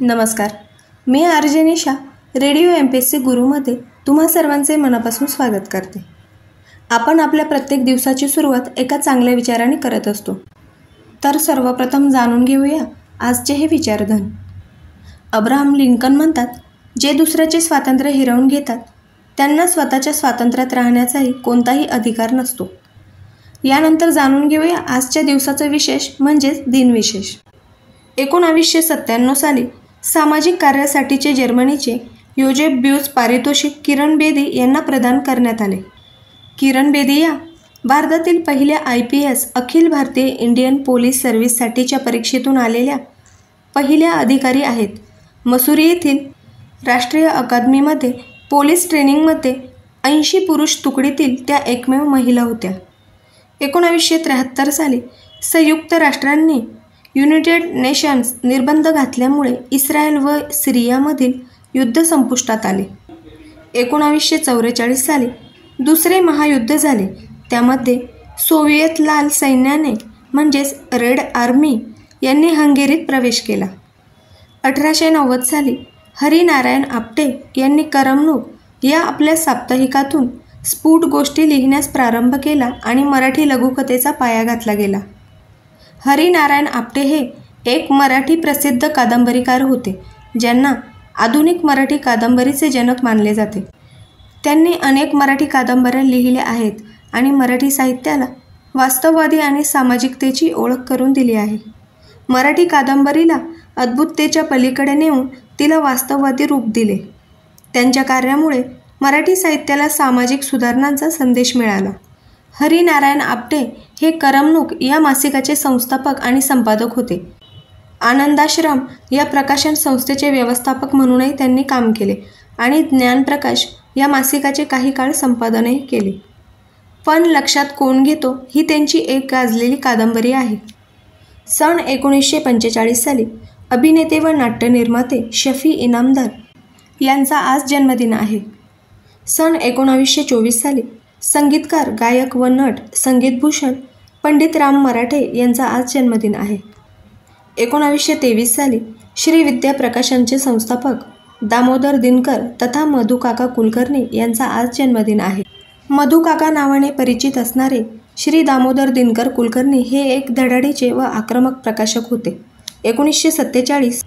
नमस्कार. मी आर.जे. निशा radio MPSC गुरुमध्ये तुम्हा सर्वांचे मनापासून स्वागत करते. आपण आपल्या प्रत्येक दिवसाची सुरुवात एका चांगल्या विचाराने करत असतो. तर सर्वप्रथम जाणून घेऊया आजचे हे विचारधन. अब्राहम लिंकन म्हणतात, जे दुसऱ्याचे स्वातंत्र्य हिरावून घेतात त्यांना स्वतःच्या स्वातंत्र्यात राहण्याचाही कोणताही अधिकार नसतो. यानंतर जाणून घेऊया आजच्या दिवसाचं विशेष म्हणजेच दिनविशेष. 1997 साली सामाजिक कार्यासाठीचे जर्मनीचे योजेफ ब्यूज पारितोषिक किरण बेदी यांना प्रदान करण्यात आले. किरण बेदी या भारतातील पहिल्या IPS Akhil Bharatiya Indian police सर्व्हिससाठीच्या परीक्षेतून आलेल्या पहिल्या अधिकारी आहेत. मसुरी येथील राष्ट्रीय अकादमीमध्ये पोलीस ट्रेनिंगमध्ये 80 पुरुष तुकडीतील त्या एकमेव महिला होत्या. 1973 साली संयुक्त राष्ट्रांनी युनायटेड नेशन्स निर्बंध घातल्यामुळे इस्रायल व सिरियामधील युद्ध संपुष्टात आले. 1944 साली दुसरे महायुद्ध झाले. त्यामध्ये सोव्हिएत लाल सैन्याने म्हणजेच रेड आर्मी यांनी हंगेरीत प्रवेश केला. 1890 साली हरिनारायण आपटे यांनी करमणूक या आपल्या साप्ताहिकातून स्फुट गोष्टी लिहिण्यास प्रारंभ केला आणि मराठी लघुकथेचा पाया घातला गेला. हरिनारायण आपटे हे एक मराठी प्रसिद्ध कादंबरीकार होते, ज्यांना आधुनिक मराठी कादंबरीचे जनक मानले जाते. त्यांनी अनेक मराठी कादंबऱ्या लिहिल्या आहेत आणि मराठी साहित्याला वास्तववादी आणि सामाजिकतेची ओळख करून दिली आहे. मराठी कादंबरीला अद्भुततेच्या पलीकडे नेऊन तिला वास्तववादी रूप दिले. त्यांच्या कार्यामुळे मराठी साहित्याला सामाजिक सुधारणांचा संदेश मिळाला. हरिनारायण आपटे हे करमणूक या मासिकाचे संस्थापक आणि संपादक होते. आनंदाश्रम या प्रकाशन संस्थेचे व्यवस्थापक म्हणूनही त्यांनी काम केले आणि ज्ञानप्रकाश या मासिकाचे काही काळ संपादनही केले. पण लक्षात कोण घेतो ही त्यांची एक गाजलेली कादंबरी आहे. सन 1945 साली अभिनेते व नाट्यनिर्माते शफी इनामदार यांचा आज जन्मदिन आहे. सन 1924 साली संगीतकार, गायक व नट संगीतभूषण पंडित राम मराठे यांचा आज जन्मदिन आहे. 1923 साली श्री विद्या प्रकाशनचे संस्थापक दामोदर दिनकर तथा मधुकाका कुलकर्णी यांचा आज जन्मदिन आहे. मधुकाका नावाने परिचित असणारे श्री दामोदर दिनकर कुलकर्णी हे एक धडाडीचे व आक्रमक प्रकाशक होते. 1947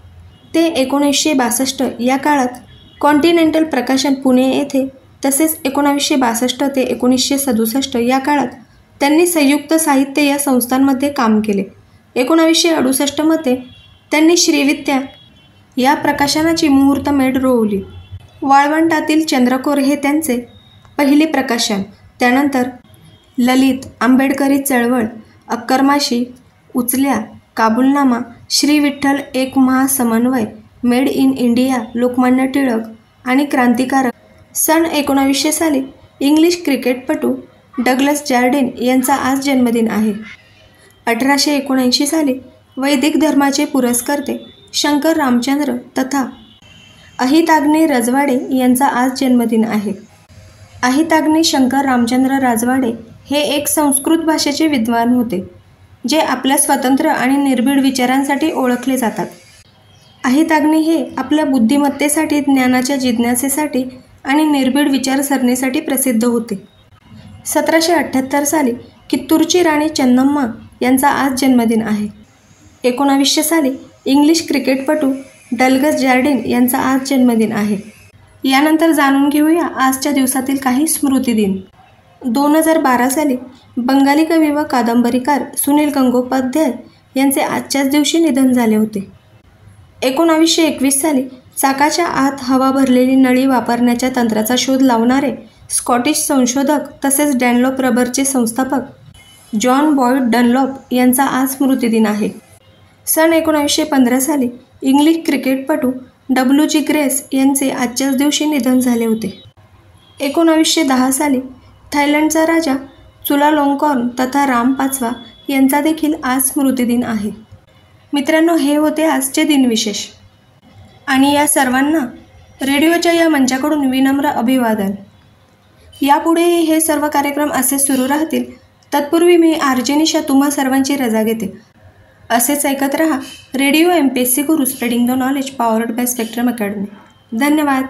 ते 1962 या काळात कॉन्टिनेंटल प्रकाशन पुणे येथे तसेच 1962 ते 1967 या काळात त्यांनी संयुक्त साहित्य या संस्थांमध्ये काम केले. 1968 मध्ये त्यांनी श्रीविद्या या प्रकाशनाची मुहूर्तमेढ रोवली. वाळवंटातील चंद्रकोर हे त्यांचे पहिले प्रकाशन. त्यानंतर ललित, आंबेडकरी चळवळ, अक्करमाशी, उचल्या, काबुलनामा, श्री विठ्ठल एक महासमन्वय, made in India, Lokmanya Tilak आणि क्रांतिकारक. सन 1900 साली इंग्लिश क्रिकेटपटू डग्लस जार्डिन यांचा आज जन्मदिन आहे. 1879 साली वैदिक धर्माचे पुरस्कर्ते शंकर रामचंद्र तथा अहिताग्नी रजवाडे यांचा आज जन्मदिन आहे. अहिताग्नी शंकर रामचंद्र राजवाडे हे एक संस्कृत भाषेचे विद्वान होते, जे आपल्या स्वतंत्र आणि निर्भीड विचारांसाठी ओळखले जातात. अहिताग्नी हे आपल्या बुद्धिमत्तेसाठी, ज्ञानाच्या जिज्ञासेसाठी आणि निर्भीड विचारसरणीसाठी प्रसिद्ध होते. 1778 साली कित्तूरची राणी चन्नम्मा यांचा आज जन्मदिन आहे. 1900 साली इंग्लिश क्रिकेटपटू डग्लस जार्डिन यांचा आज जन्मदिन आहे. यानंतर जाणून घेऊया आजच्या दिवसातील काही स्मृतिदिन. 2012 साली बंगाली कवी व कादंबरीकार सुनील गंगोपाध्याय यांचे आजच्याच दिवशी निधन झाले होते. 1921 साली चाकाच्या आत हवा भरलेली नळी वापरण्याच्या तंत्राचा शोध लावणारे स्कॉटिश संशोधक तसेच डनलॉप रबरचे संस्थापक जॉन बॉयड डनलॉप यांचा आज स्मृतिदिन आहे. सन 1915 साली इंग्लिश क्रिकेटपटू WG ग्रेस यांचे आजच्याच दिवशी निधन झाले होते. 1910 साली थायलंडचा राजा चुलालोंकॉर्न तथा राम 5वा यांचा देखील आज स्मृतिदिन आहे. मित्रांनो, हे होते आजचे दिनविशेष आणि या सर्वांना रेडिओच्या या मंचाकडून विनम्र अभिवादन. यापुढेही हे सर्व कार्यक्रम असे सुरू राहतील. तत्पूर्वी मी आर.जे. निशा तुम्हा सर्वांची रजा घेते. असेच ऐकत रहा radio MPSC Guru, spreading the knowledge, powered by spectrum academy. धन्यवाद.